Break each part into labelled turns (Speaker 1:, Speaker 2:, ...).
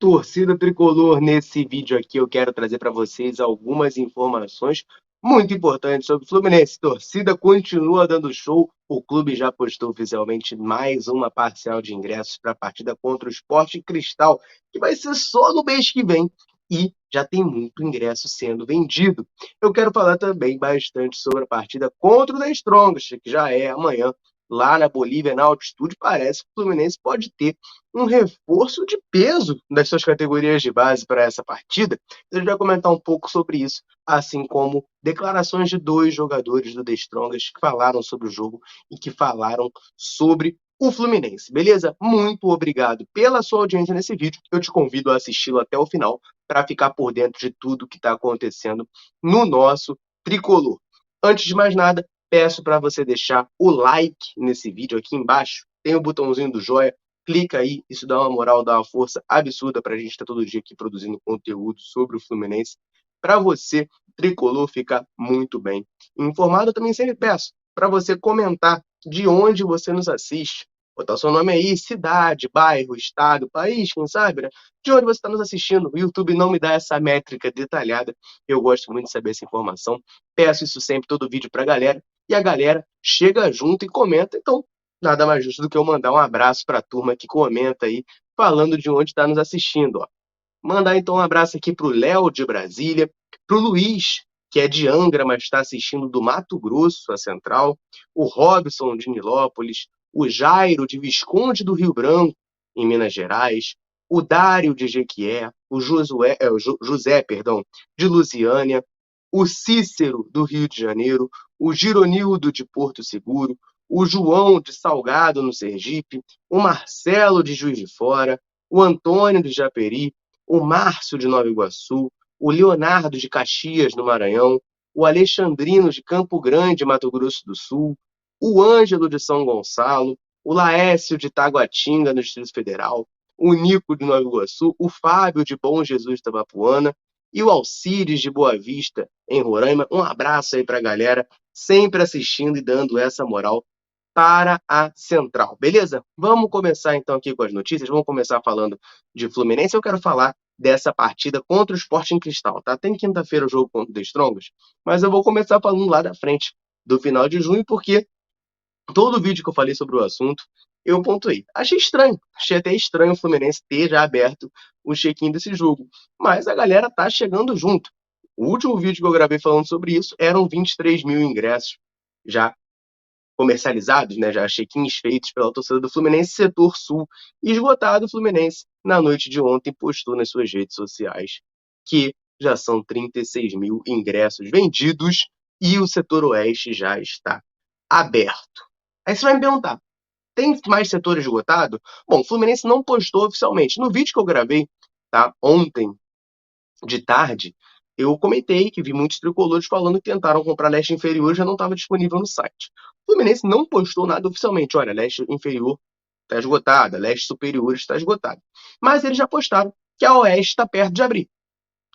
Speaker 1: Torcida tricolor, nesse vídeo aqui eu quero trazer para vocês algumas informações muito importantes sobre o Fluminense. Torcida continua dando show. O clube já postou oficialmente mais uma parcial de ingressos para a partida contra o Sport Cristal, que vai ser só no mês que vem. E já tem muito ingresso sendo vendido. Eu quero falar também bastante sobre a partida contra o The Strongest, que já é amanhã, lá na Bolívia, na altitude. Parece que o Fluminense pode ter um reforço de peso das suas categorias de base para essa partida. A gente vai comentar um pouco sobre isso, assim como declarações de dois jogadores do The Strongest que falaram sobre o jogo e que falaram sobre o Fluminense, beleza? Muito obrigado pela sua audiência nesse vídeo. Eu te convido a assisti-lo até o final para ficar por dentro de tudo que está acontecendo no nosso tricolor. Antes de mais nada, peço para você deixar o like nesse vídeo aqui embaixo. Tem o botãozinho do joinha. Clica aí, isso dá uma moral, dá uma força absurda para a gente estar todo dia aqui produzindo conteúdo sobre o Fluminense, para você, tricolor, ficar muito bem informado. Eu também sempre peço para você comentar de onde você nos assiste, botar seu nome aí, cidade, bairro, estado, país, quem sabe, né? De onde você está nos assistindo. O YouTube não me dá essa métrica detalhada, eu gosto muito de saber essa informação. Peço isso sempre, todo vídeo para a galera, e a galera chega junto e comenta. Então, nada mais justo do que eu mandar um abraço para a turma que comenta aí, falando de onde está nos assistindo. Ó. Mandar então um abraço aqui para o Léo de Brasília, para o Luiz, que é de Angra, mas está assistindo do Mato Grosso, a Central, o Robson de Nilópolis, o Jairo de Visconde do Rio Branco, em Minas Gerais, o Dário de Jequié, o José, perdão, de Lusiânia, o Cícero do Rio de Janeiro, o Gironildo de Porto Seguro, o João de Salgado, no Sergipe, o Marcelo de Juiz de Fora, o Antônio de Japeri, o Márcio de Nova Iguaçu, o Leonardo de Caxias, no Maranhão, o Alexandrino de Campo Grande, Mato Grosso do Sul, o Ângelo de São Gonçalo, o Laécio de Taguatinga, no Distrito Federal, o Nico de Nova Iguaçu, o Fábio de Bom Jesus da Tabapuana e o Alcides de Boa Vista, em Roraima. Um abraço aí para a galera, sempre assistindo e dando essa moral para a Central, beleza? Vamos começar então aqui com as notícias, vamos começar falando de Fluminense. Eu quero falar dessa partida contra o Sporting Cristal, tá? Tem quinta-feira o jogo contra o The Strongest, mas eu vou começar falando lá da frente, do final de junho, porque todo vídeo que eu falei sobre o assunto, eu pontuei. Achei até estranho o Fluminense ter já aberto o check-in desse jogo, mas a galera tá chegando junto. O último vídeo que eu gravei falando sobre isso eram 23 mil ingressos já comercializados, né, já check-ins feitos pela torcida do Fluminense, setor sul, esgotado. O Fluminense, na noite de ontem, postou nas suas redes sociais que já são 36 mil ingressos vendidos e o setor oeste já está aberto. Aí você vai me perguntar, tem mais setor esgotado? Bom, o Fluminense não postou oficialmente. No vídeo que eu gravei, tá, ontem, de tarde, eu comentei que vi muitos tricolores falando que tentaram comprar leste inferior e já não estava disponível no site. O Fluminense não postou nada oficialmente. Olha, leste inferior está esgotada, leste superior está esgotada. Mas eles já postaram que a oeste está perto de abrir.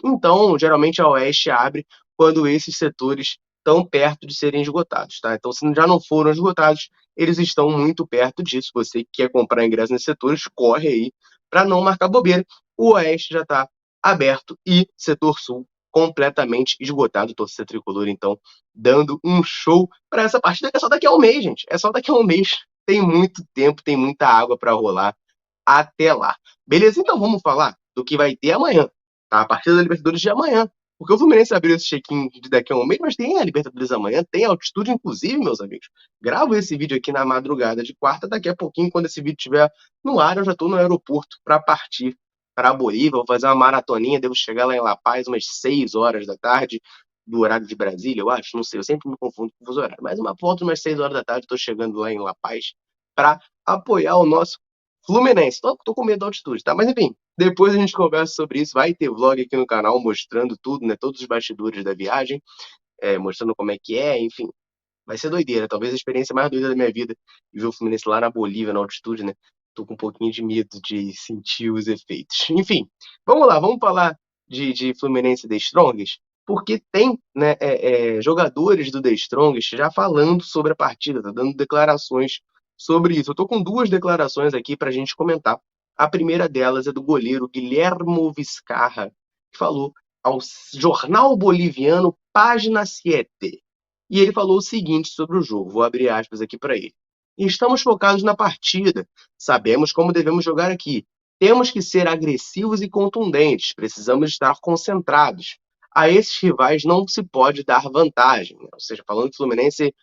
Speaker 1: Então, geralmente a oeste abre quando esses setores estão perto de serem esgotados, tá? Então, se já não foram esgotados, eles estão muito perto disso. Você que quer comprar ingresso nesses setores, corre aí para não marcar bobeira. O oeste já está aberto e setor sul completamente esgotado. Torcida tricolor, então, dando um show para essa partida que é só daqui a um mês, gente. É só daqui a um mês. Tem muito tempo, tem muita água para rolar até lá. Beleza? Então vamos falar do que vai ter amanhã, tá? A partida da Libertadores de amanhã. Porque o Fluminense abriu esse check-in de daqui a um mês, mas tem a Libertadores amanhã, tem altitude, inclusive, meus amigos. Gravo esse vídeo aqui na madrugada de quarta, daqui a pouquinho, quando esse vídeo estiver no ar, eu já estou no aeroporto para partir para a Bolívia. Vou fazer uma maratoninha, devo chegar lá em La Paz umas 6 horas da tarde, do horário de Brasília, eu acho, não sei, eu sempre me confundo com o fuso horário. Mas uma volta umas 6 horas da tarde, estou chegando lá em La Paz para apoiar o nosso Fluminense. Tô com medo da altitude, tá? Mas enfim, depois a gente conversa sobre isso. Vai ter vlog aqui no canal mostrando tudo, né? Todos os bastidores da viagem, mostrando como é que é, enfim. Vai ser doideira, talvez a experiência mais doida da minha vida, ver o Fluminense lá na Bolívia, na altitude, né? Tô com um pouquinho de medo de sentir os efeitos. Enfim, vamos lá, vamos falar de Fluminense The Strongest, porque tem, né, jogadores do The Strongest já falando sobre a partida, tá dando declarações sobre isso. Eu tô com duas declarações aqui pra gente comentar. A primeira delas é do goleiro Guilhermo Vizcarra, que falou ao jornal boliviano Página 7. E ele falou o seguinte sobre o jogo, vou abrir aspas aqui para ele. Estamos focados na partida, sabemos como devemos jogar aqui. Temos que ser agressivos e contundentes, precisamos estar concentrados. A esses rivais não se pode dar vantagem. Ou seja, falando que o Fluminense,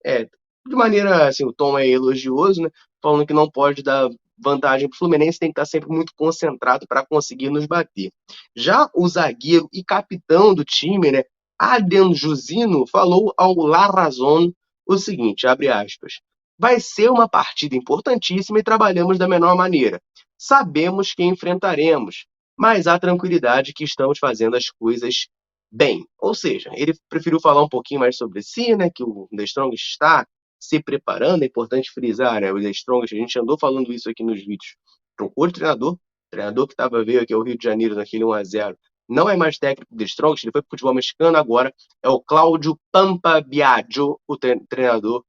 Speaker 1: é, de maneira, assim, o tom é elogioso, né? Falando que não pode dar vantagem para o Fluminense, tem que estar sempre muito concentrado para conseguir nos bater. Já o zagueiro e capitão do time, né, Adrian Jusino, falou ao La Razón o seguinte, abre aspas, vai ser uma partida importantíssima e trabalhamos da menor maneira. Sabemos que enfrentaremos, mas há tranquilidade que estamos fazendo as coisas bem. Ou seja, ele preferiu falar um pouquinho mais sobre si, né, que o The Strong está se preparando, é importante frisar, né, o The Strong, a gente andou falando isso aqui nos vídeos, trocou de treinador, treinador que veio aqui ao Rio de Janeiro naquele 1-0, não é mais técnico do Strongest, ele foi para o futebol mexicano agora, é o Cláudio Pampa Biagio, o treinador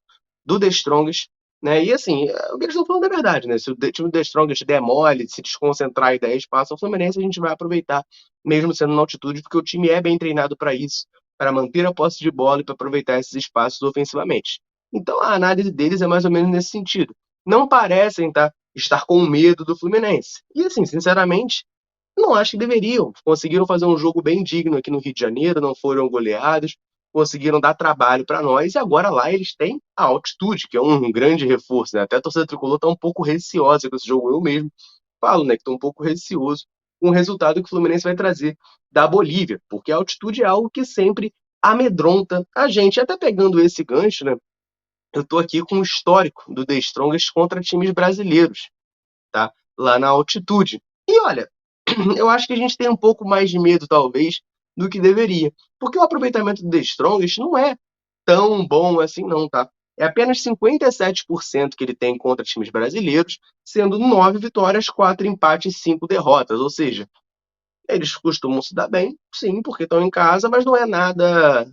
Speaker 1: do The Strongest, né? E assim, o que eles estão falando é verdade, né? Se o time do The Strongest der mole, se desconcentrar e der espaço ao Fluminense, a gente vai aproveitar, mesmo sendo na altitude, porque o time é bem treinado para isso, para manter a posse de bola e para aproveitar esses espaços ofensivamente. Então a análise deles é mais ou menos nesse sentido. Não parecem estar com medo do Fluminense. E assim, sinceramente, não acho que deveriam. Conseguiram fazer um jogo bem digno aqui no Rio de Janeiro, não foram goleados, conseguiram dar trabalho para nós e agora lá eles têm a altitude, que é um grande reforço. Né? Até a torcida tricolor está um pouco receosa com esse jogo. Eu mesmo falo, né, que estou um pouco receoso com o resultado que o Fluminense vai trazer da Bolívia, porque a altitude é algo que sempre amedronta a gente. Até pegando esse gancho, né, eu estou aqui com o histórico do The Strongest contra times brasileiros, tá? Lá na altitude. E olha, eu acho que a gente tem um pouco mais de medo, talvez, do que deveria. Porque o aproveitamento do The Strongest não é tão bom assim, não, tá? É apenas 57% que ele tem contra times brasileiros, sendo 9 vitórias, 4 empates e 5 derrotas. Ou seja, eles costumam se dar bem, sim, porque estão em casa, mas não é nada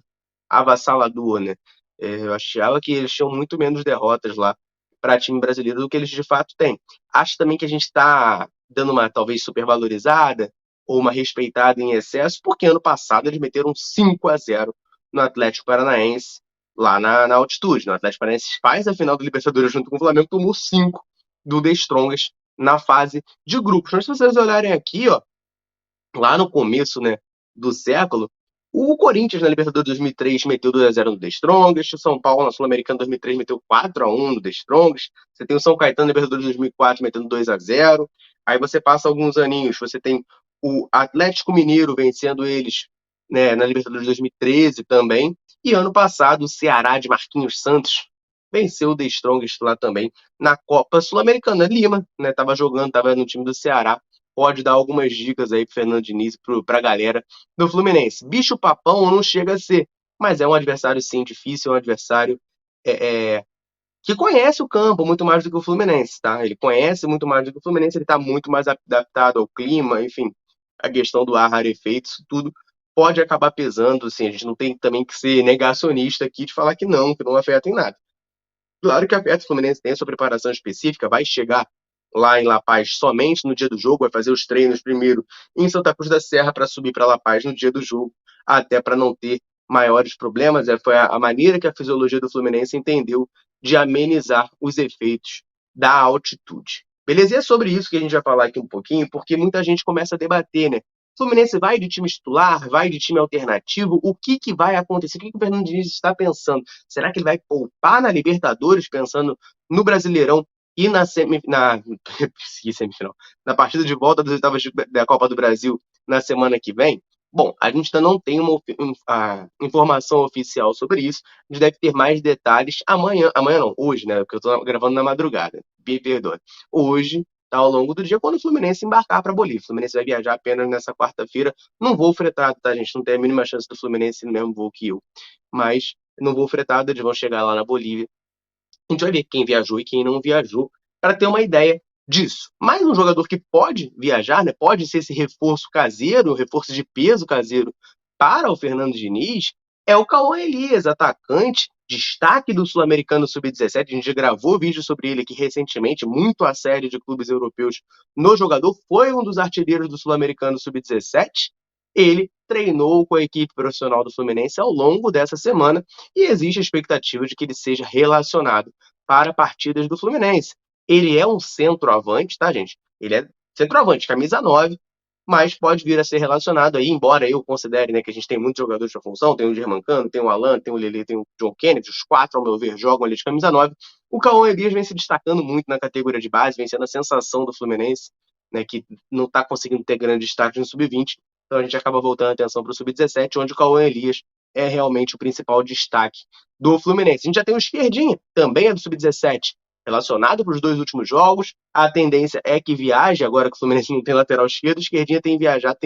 Speaker 1: avassalador, né? Eu achava que eles tinham muito menos derrotas lá para time brasileiro do que eles de fato têm. Acho também que a gente está dando uma talvez supervalorizada ou uma respeitada em excesso, porque ano passado eles meteram 5-0 no Atlético Paranaense, lá na altitude. O Atlético Paranaense faz a final do Libertadores junto com o Flamengo, tomou 5 do The Strongest na fase de grupos. Mas se vocês olharem aqui, ó, lá no começo, né, do século, o Corinthians na Libertadores 2003 meteu 2-0 no The Strongest, o São Paulo na Sul-Americana 2003 meteu 4-1 no The Strongest, você tem o São Caetano na Libertadores 2004 metendo 2-0, aí você passa alguns aninhos, você tem o Atlético Mineiro vencendo eles, né, na Libertadores 2013 também, e ano passado o Ceará de Marquinhos Santos venceu o The Strongest lá também na Copa Sul-Americana. Lima, né, tava jogando, tava no time do Ceará, pode dar algumas dicas aí pro Fernando Diniz, pra galera do Fluminense. Bicho papão não chega a ser, mas é um adversário sim difícil, é um adversário que conhece o campo muito mais do que o Fluminense, tá? Ele conhece muito mais do que o Fluminense, ele tá muito mais adaptado ao clima, enfim, a questão do ar, rarefeito, isso tudo pode acabar pesando, assim, a gente não tem também que ser negacionista aqui de falar que não afeta em nada. Claro que a Petro Fluminense tem a sua preparação específica, vai chegar lá em La Paz somente no dia do jogo, vai fazer os treinos primeiro em Santa Cruz da Serra para subir para La Paz no dia do jogo, até para não ter maiores problemas. Foi a maneira que a fisiologia do Fluminense entendeu de amenizar os efeitos da altitude. Beleza? E é sobre isso que a gente vai falar aqui um pouquinho, porque muita gente começa a debater, né? Fluminense vai de time titular, vai de time alternativo, o que vai acontecer? O que o Fernando Diniz está pensando? Será que ele vai poupar na Libertadores, pensando no Brasileirão e semifinal, na partida de volta das oitavas da Copa do Brasil na semana que vem? Bom, a gente ainda não tem uma informação oficial sobre isso. A gente deve ter mais detalhes amanhã não, hoje, né? Porque eu estou gravando na madrugada. Me perdoe. Hoje, tá, ao longo do dia, quando o Fluminense embarcar para Bolívia. O Fluminense vai viajar apenas nessa quarta-feira. Não vou fretado, tá, gente? Não tem a mínima chance do Fluminense no mesmo voo que eu. Mas não vou fretado, eles vão chegar lá na Bolívia. A gente vai ver quem viajou e quem não viajou para ter uma ideia disso. Mas um jogador que pode viajar, né, pode ser esse reforço caseiro, reforço de peso caseiro para o Fernando Diniz, é o Cauã Elias, atacante destaque do Sul-Americano Sub-17, a gente já gravou vídeo sobre ele aqui recentemente, muito a série de clubes europeus no jogador, foi um dos artilheiros do Sul-Americano Sub-17, ele treinou com a equipe profissional do Fluminense ao longo dessa semana e existe a expectativa de que ele seja relacionado para partidas do Fluminense. Ele é um centroavante, tá, gente? Ele é centroavante, camisa 9, mas pode vir a ser relacionado aí, embora eu considere, né, que a gente tem muitos jogadores de função, tem o Germancano, tem o Alan, tem o Lelê, tem o John Kennedy, os quatro, ao meu ver, jogam ali de camisa 9. O Cauã Elias vem se destacando muito na categoria de base, vem sendo a sensação do Fluminense, né, que não está conseguindo ter grande destaque no Sub-20, então a gente acaba voltando a atenção para o Sub-17, onde o Cauã Elias é realmente o principal destaque do Fluminense. A gente já tem o Esquerdinha, também é do Sub-17, relacionado para os 2 últimos jogos. A tendência é que viaje, agora que o Fluminense não tem lateral esquerdo, o Esquerdinha tem viajado,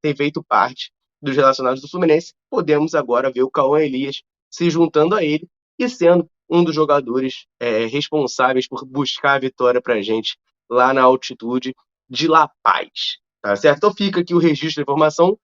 Speaker 1: tem feito parte dos relacionados do Fluminense. Podemos agora ver o Cauã Elias se juntando a ele e sendo um dos jogadores responsáveis por buscar a vitória para a gente lá na altitude de La Paz. Tá certo? Então fica aqui o registro da informação.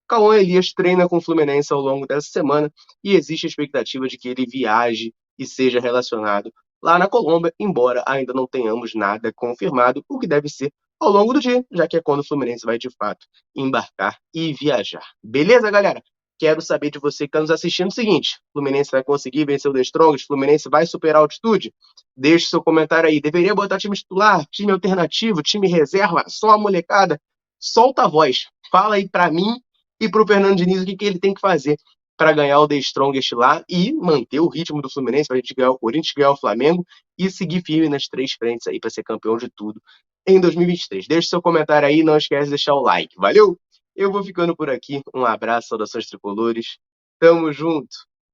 Speaker 1: Cauã Elias treina com o Fluminense ao longo dessa semana e existe a expectativa de que ele viaje e seja relacionado lá na Colômbia, embora ainda não tenhamos nada confirmado, o que deve ser ao longo do dia, já que é quando o Fluminense vai de fato embarcar e viajar. Beleza, galera? Quero saber de você que está nos assistindo o seguinte: o Fluminense vai conseguir vencer o The Strongest? O Fluminense vai superar a altitude? Deixe seu comentário aí. Deveria botar time titular, time alternativo, time reserva, só a molecada? Solta a voz. Fala aí para mim e para o Fernando Diniz o que ele tem que fazer para ganhar o The Strongest lá e manter o ritmo do Fluminense para a gente ganhar o Corinthians, ganhar o Flamengo e seguir firme nas 3 frentes aí para ser campeão de tudo em 2023. Deixe seu comentário aí, não esquece de deixar o like. Valeu? Eu vou ficando por aqui. Um abraço, saudações tricolores. Tamo junto.